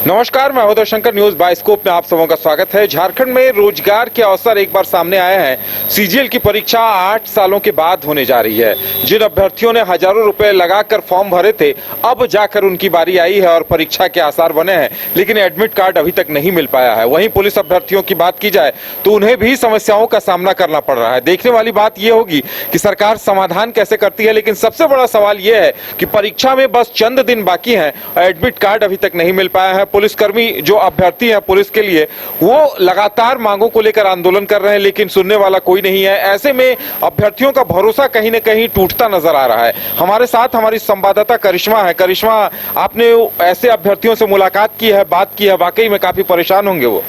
नमस्कार, मैं Uday Shankar. News bioscope में आप सबों का स्वागत है। झारखंड में रोजगार के अवसर एक बार सामने आए हैं। सीजीएल की परीक्षा 8 सालों के बाद होने जा रही है। जिन अभ्यर्थियों ने हजारों रुपए लगाकर फॉर्म भरे थे, अब जाकर उनकी बारी आई है और परीक्षा के आसार बने हैं, लेकिन एडमिट कार्ड अभी तक नहीं मिल पाया है। वहीं पुलिस अभ्यर्थियों की बात की जाए तो उन्हें भी समस्याओं का सामना करना पड़ रहा है। देखने वाली बात यह होगी कि सरकार समाधान कैसे करती है, लेकिन सबसे बड़ा सवाल यह है कि परीक्षा में बस चंद दिन बाकी हैं, एडमिट कार्ड अभी तक नहीं मिल पाया है। पुलिसकर्मी जो अभ्यर्थी हैं पुलिस के लिए, वो लगातार मांगों को लेकर आंदोलन कर रहे हैं, लेकिन सुनने वाला कोई नहीं है। ऐसे में अभ्यर्थियों का भरोसा कहीं न कहीं टूटता नजर आ रहा है। हमारे साथ हमारी संवाददाता करिश्मा है। करिश्मा, आपने ऐसे अभ्यर्थियों से मुलाकात की है, बात की है, वाकई में काफी परेशान होंगे वो।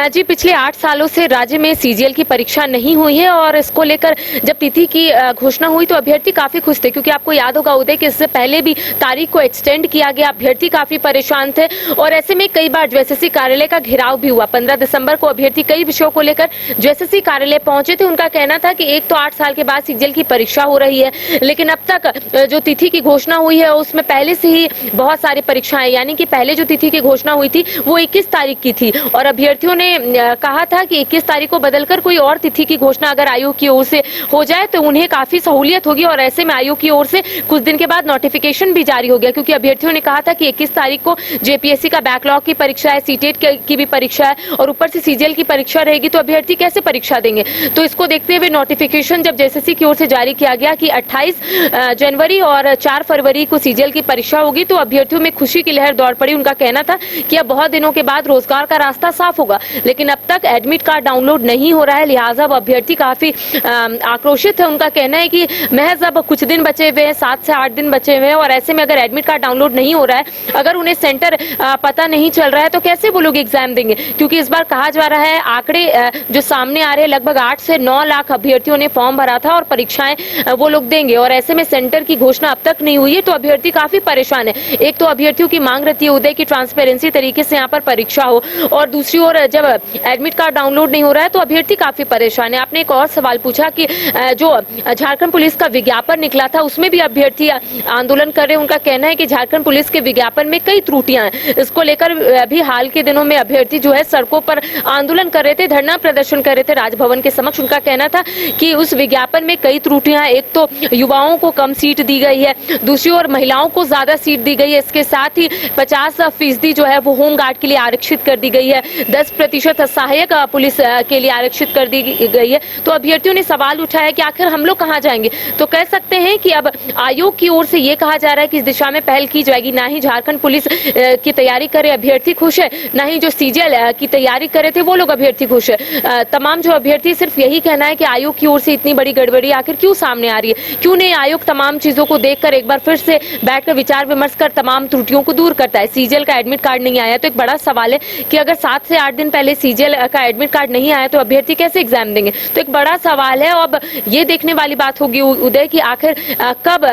जी, पिछले 8 सालों से राज्य में सीजीएल की परीक्षा नहीं हुई है और इसको लेकर जब तिथि की घोषणा हुई तो अभ्यर्थी काफी खुश थे, क्योंकि आपको याद होगा उदय कि इससे पहले भी तारीख को एक्सटेंड किया गया। अभ्यर्थी काफी परेशान थे और ऐसे में कई बार जेएसएससी कार्यालय का घेराव भी हुआ। 15 दिसंबर को अभ्यर्थी कई विषयों को लेकर जेएसएससी कार्यालय पहुंचे थे। उनका कहना था कि एक तो 8 साल के बाद सीजीएल की परीक्षा हो रही है, लेकिन अब तक जो तिथि की घोषणा हुई है उसमें पहले से ही बहुत सारी परीक्षाएं, यानी कि पहले जो तिथि की घोषणा हुई थी वो 21 तारीख की थी और अभ्यर्थियों ने कहा था कि 21 तारीख को बदलकर कोई और तिथि की घोषणा अगर आयोग की ओर से हो जाए तो उन्हें काफी सहूलियत होगी। और ऐसे में आयोग की ओर से कुछ दिन के बाद नोटिफिकेशन भी जारी हो गया, क्योंकि अभ्यर्थियों ने कहा था कि 21 तारीख को जेपीएससी का बैकलॉग की परीक्षा है, सीटेट की भी परीक्षा है और ऊपर से सीजीएल की परीक्षा रहेगी, तो अभ्यर्थी कैसे परीक्षा देंगे। तो इसको देखते हुए नोटिफिकेशन जब जेएसएससी की ओर से जारी किया गया कि 28 जनवरी और 4 फरवरी को सीजीएल की परीक्षा होगी, तो अभ्यर्थियों में खुशी की लहर दौड़ पड़ी। उनका कहना था कि अब बहुत दिनों के बाद रोजगार का रास्ता साफ होगा, लेकिन अब तक एडमिट कार्ड डाउनलोड नहीं हो रहा है, लिहाजा अब अभ्यर्थी काफी आक्रोशित है। उनका कहना है कि महज अब कुछ दिन बचे हुए हैं, 7 से 8 दिन बचे हुए हैं और ऐसे में अगर एडमिट कार्ड डाउनलोड नहीं हो रहा है, अगर उन्हें सेंटर पता नहीं चल रहा है तो कैसे वो लोग एग्जाम देंगे। क्योंकि इस बार कहा जा रहा है, आंकड़े जो सामने आ रहे हैं, लगभग 8 से 9 लाख अभ्यर्थियों ने फॉर्म भरा था और परीक्षाएं वो लोग देंगे और ऐसे में सेंटर की घोषणा अब तक नहीं हुई है, तो अभ्यर्थी काफी परेशान है। एक तो अभ्यर्थियों की मांग रहती है उदय की ट्रांसपेरेंसी तरीके से यहाँ पर परीक्षा हो, और दूसरी ओर जब एडमिट कार्ड डाउनलोड नहीं हो रहा है तो अभ्यर्थी काफी परेशान है। आपने एक और सवाल पूछा कि जो झारखंड पुलिस का विज्ञापन निकला था उसमें भी अभ्यर्थी आंदोलन कर रहे हैं। उनका कहना है कि झारखंड पुलिस के विज्ञापन में कई त्रुटियां हैं। इसको लेकर अभी हाल के दिनों में अभ्यर्थी जो है सड़कों पर आंदोलन कर रहे थे, धरना प्रदर्शन कर रहे थे राजभवन के समक्ष। उनका कहना था कि उस विज्ञापन में कई त्रुटियां हैं। एक तो युवाओं को कम सीट दी गई है, दूसरी ओर महिलाओं को ज्यादा सीट दी गई है, इसके साथ ही 50% जो है वो होमगार्ड के लिए आरक्षित कर दी गई है, 10% सहायक पुलिस के लिए आरक्षित कर दी गई है। तो अभ्यर्थियों ने सवाल उठाया कि आखिर हम लोग कहाँ जाएंगे। तो कह सकते हैं कि अब आयोग की ओर से ये कहा जा रहा है कि इस दिशा में पहल की जाएगी। ना ही झारखंड पुलिस की तैयारी करे अभ्यर्थी खुश है, ना ही जो सीजीएल की तैयारी करे थे वो लोग अभ्यर्थी खुश है। तमाम जो अभ्यर्थी सिर्फ यही कहना है कि आयोग की ओर से इतनी बड़ी गड़बड़ी आखिर क्यों सामने आ रही है, क्यों नहीं आयोग तमाम चीजों को देखकर एक बार फिर से बैठकर विचार विमर्श कर तमाम त्रुटियों को दूर करता है। सीजीएल का एडमिट कार्ड नहीं आया तो एक बड़ा सवाल है कि अगर 7 से 8 दिन पहले सीजीएल का एडमिट कार्ड नहीं आया तो अभ्यर्थी कैसे एग्जाम देंगे, तो एक बड़ा सवाल है। अब ये देखने वाली बात होगी उदय कि आखिर कब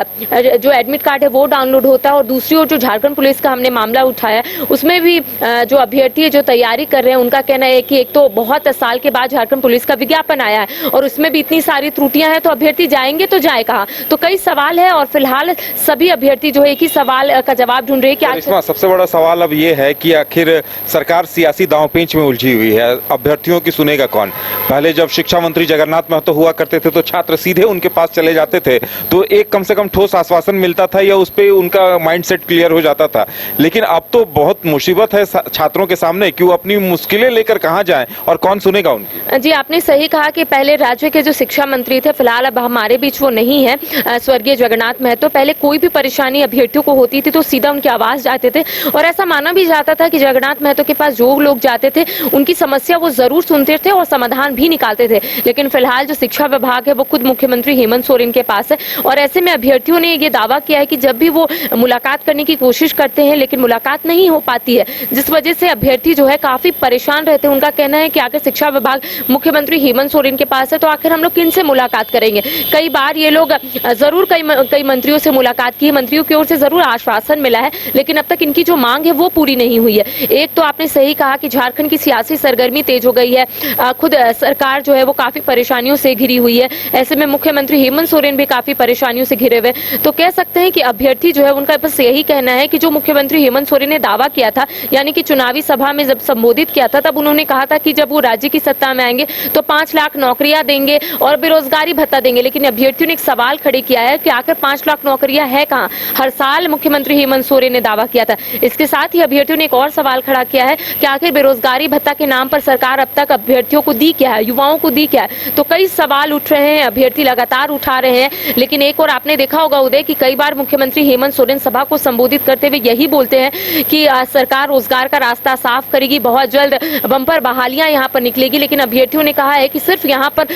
जो एडमिट कार्ड है वो डाउनलोड होता है। और दूसरी ओर जो झारखंड पुलिस का हमने मामला उठाया उसमें भी जो अभ्यर्थी जो तैयारी कर रहे हैं उनका कहना है कि एक तो बहुत साल के बाद झारखंड पुलिस का विज्ञापन आया है और उसमें भी इतनी सारी त्रुटियां हैं, तो अभ्यर्थी जाएंगे तो जाए कहाँ। तो कई सवाल है और फिलहाल सभी अभ्यर्थी जो है एक ही सवाल का जवाब ढूंढ रहे हैं कि सबसे बड़ा सवाल अब ये है कि आखिर सरकार सियासी दांवपेच में उलझी हुई है। अभ्यर्थियों की सुनेगा कौन। पहले जब शिक्षा मंत्री जगन्नाथ महतो हुआ करते थे तो छात्र सीधे उनके पास चले जाते थे, तो एक कम से कम ठोस आश्वासन मिलता था या उस पे उनका माइंडसेट क्लियर हो जाता था। लेकिन अब तो बहुत मुसीबत है छात्रों के सामने, क्यों अपनी मुश्किलें लेकर कहां जाएं और कौन सुनेगा उनकी। जी, आपने सही कहा कि पहले राज्य के जो शिक्षा मंत्री थे, फिलहाल अब हमारे बीच वो नहीं है, स्वर्गीय जगन्नाथ महतो। पहले कोई भी परेशानी अभ्यर्थियों को होती थी तो सीधा उनकी आवाज जाते थे और ऐसा माना भी जाता था कि जगन्नाथ महतो के पास जो लोग जाते थे उनकी समस्या वो जरूर सुनते थे और समाधान भी निकालते थे। लेकिन फिलहाल जो शिक्षा विभाग है वो खुद मुख्यमंत्री हेमंत सोरेन के पास है और ऐसे में अभ्यर्थियों ने ये दावा किया है कि जब भी वो मुलाकात करने की कोशिश करते हैं लेकिन मुलाकात नहीं हो पाती है, जिस वजह से अभ्यर्थी जो है काफी परेशान रहते हैं। उनका कहना है कि आखिर शिक्षा विभाग मुख्यमंत्री हेमंत सोरेन के पास है तो आखिर हम लोग किनसे मुलाकात करेंगे। कई बार ये लोग जरूर कई मंत्रियों से मुलाकात की, मंत्रियों की ओर से जरूर आश्वासन मिला है, लेकिन अब तक इनकी जो मांग है वो पूरी नहीं हुई है। एक तो आपने सही कहा कि झारखंड की सियासी सरगर्मी तेज हो गई है, खुद सरकार जो है वो काफी परेशानियों से घिरी हुई है। ऐसे में मुख्यमंत्री हेमंत सोरेन भी काफी परेशानियों से घिरे हुए। तो कह सकते हैं कि अभ्यर्थी जो है उनका बस यही कहना है कि जो मुख्यमंत्री हेमंत सोरेन ने दावा किया था, यानी कि चुनावी सभा में जब संबोधित किया था तब उन्होंने कहा था कि जब वो राज्य की सत्ता में आएंगे तो 5 लाख नौकरियां देंगे और बेरोजगारी भत्ता देंगे। लेकिन अभ्यर्थियों ने एक सवाल खड़े किया है कि आखिर 5 लाख नौकरियां है कहां? हर साल मुख्यमंत्री हेमंत सोरेन ने दावा किया था। इसके साथ ही अभ्यर्थियों ने एक और सवाल खड़ा किया है कि आखिर बेरोजगारी भत्ता के नाम पर सरकार अब तक अभ्यर्थियों को दी क्या है, युवाओं को दी क्या है? तो कई सवाल उठ रहे हैं, अभ्यर्थी लगातार उठा रहे हैं। लेकिन एक और आपने देखा होगा उदय कि कई बार मुख्यमंत्री हेमंत सोरेन सभा को संबोधित करते हुए यही बोलते हैं कि सरकार रोजगार का रास्ता साफ करेगी, बहुत जल्द बम्पर बहालियां यहां पर निकलेगी। लेकिन अभ्यर्थियों ने कहा है कि सिर्फ यहां पर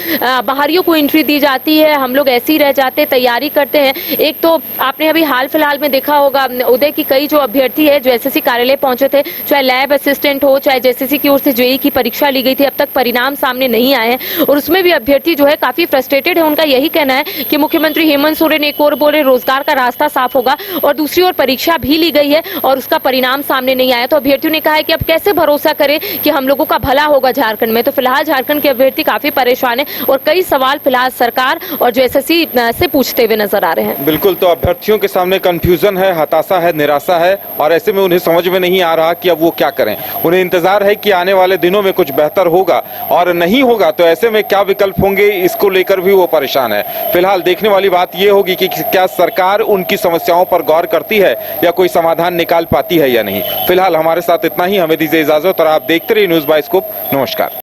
बाहरियों को एंट्री दी जाती है, हम लोग ऐसे ही रह जाते, तैयारी करते हैं। एक तो आपने अभी हाल फिलहाल में देखा होगा उदय की कई जो अभ्यर्थी है जो एसएससी कार्यालय पहुंचे थे, चाहे लैब असिस्टेंट हो, चाहे जेएसएससी की ओर से जेईई की परीक्षा ली गई थी, अब तक परिणाम सामने नहीं आए हैं और उसमें भी अभ्यर्थी जो है काफी फ्रस्ट्रेटेड है। उनका यही कहना है कि मुख्यमंत्री हेमंत सोरेन एक और बोले रोजगार का रास्ता साफ होगा और दूसरी ओर परीक्षा भी ली गई है और उसका परिणाम सामने नहीं आया। तो अभ्यर्थियों ने कहा है कि अब कैसे भरोसा करें कि हम लोगों का भला होगा झारखंड में। तो फिलहाल झारखंड के अभ्यर्थी काफी परेशान है और कई सवाल फिलहाल सरकार और जेएसएससी से पूछते हुए नजर आ रहे हैं। बिल्कुल, तो अभ्यर्थियों के सामने कंफ्यूजन है, हताशा है, निराशा है और ऐसे में उन्हें समझ में नहीं आ रहा कि अब वो क्या करें। उन्हें इंतजार है कि आने वाले दिनों में कुछ बेहतर होगा और नहीं होगा तो ऐसे में क्या विकल्प होंगे, इसको लेकर भी वो परेशान है। फिलहाल देखने वाली बात ये होगी कि क्या सरकार उनकी समस्याओं पर गौर करती है या कोई समाधान निकाल पाती है या नहीं। फिलहाल हमारे साथ इतना ही, हमें दीजिए इजाजत और आप देखते रहिए न्यूज़ बाइस्कोप। नमस्कार।